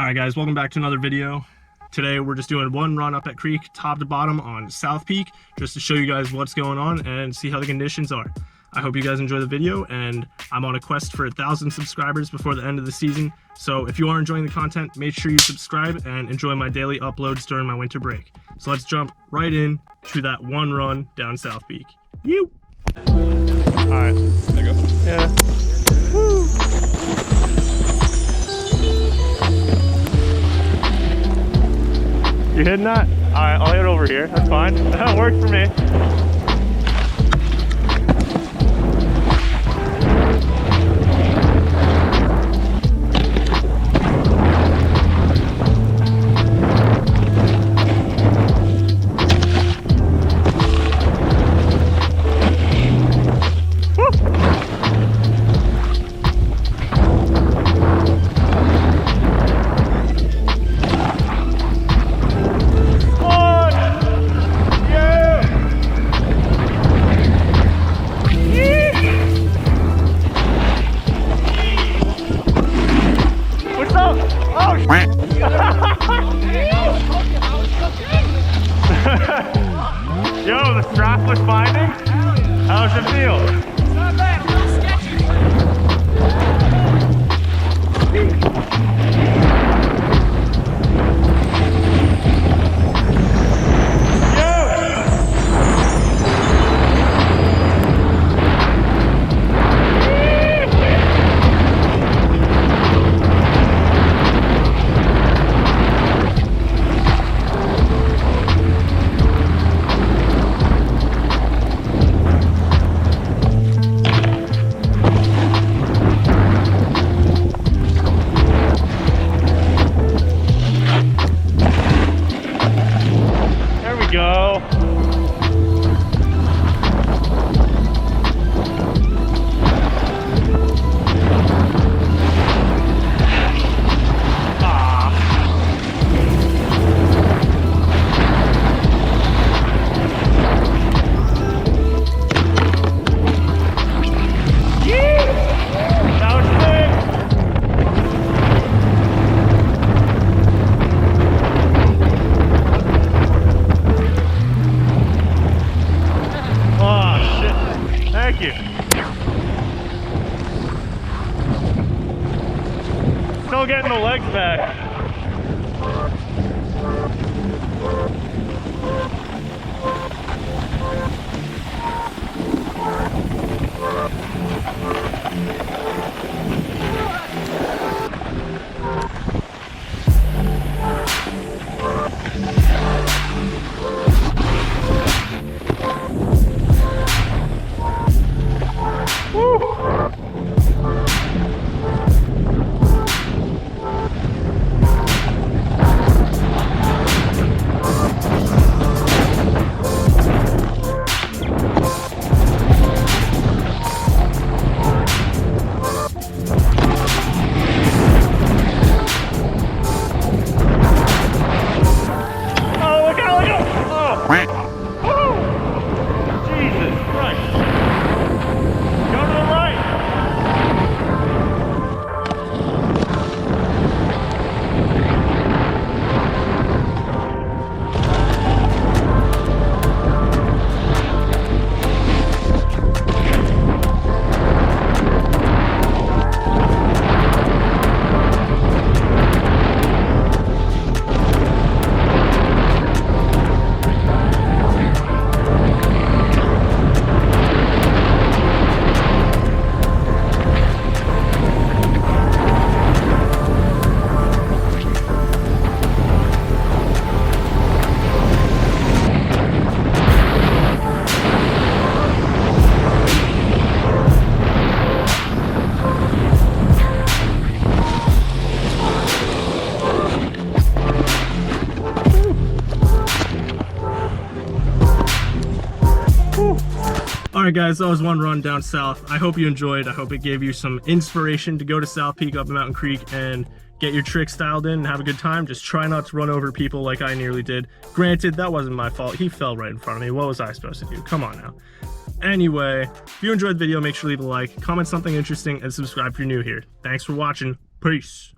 Alright guys, welcome back to another video. Today we're just doing one run up at creek, top to bottom on South Peak, just to show you guys what's going on and see how the conditions are. I hope you guys enjoy the video, and I'm on a quest for 1,000 subscribers before the end of the season. So if you are enjoying the content, make sure you subscribe and enjoy my daily uploads during my winter break. So let's jump right in to that one run down South Peak. You. Alright, there you go. Yeah. Woo. You hitting that? Alright, I'll hit over here. That's fine. That worked for me. Yo, the strap was binding? How's it feel? It's not bad, a little sketchy. Go. Thank you. Still getting the legs back. Alright guys, that was one run down south. I hope you enjoyed. I hope it gave you some inspiration to go to South Peak up Mountain Creek and get your tricks dialed in and have a good time. Just try not to run over people like I nearly did. Granted, that wasn't my fault. He fell right in front of me. What was I supposed to do? Come on now. Anyway, if you enjoyed the video, make sure to leave a like, comment something interesting, and subscribe if you're new here. Thanks for watching. Peace.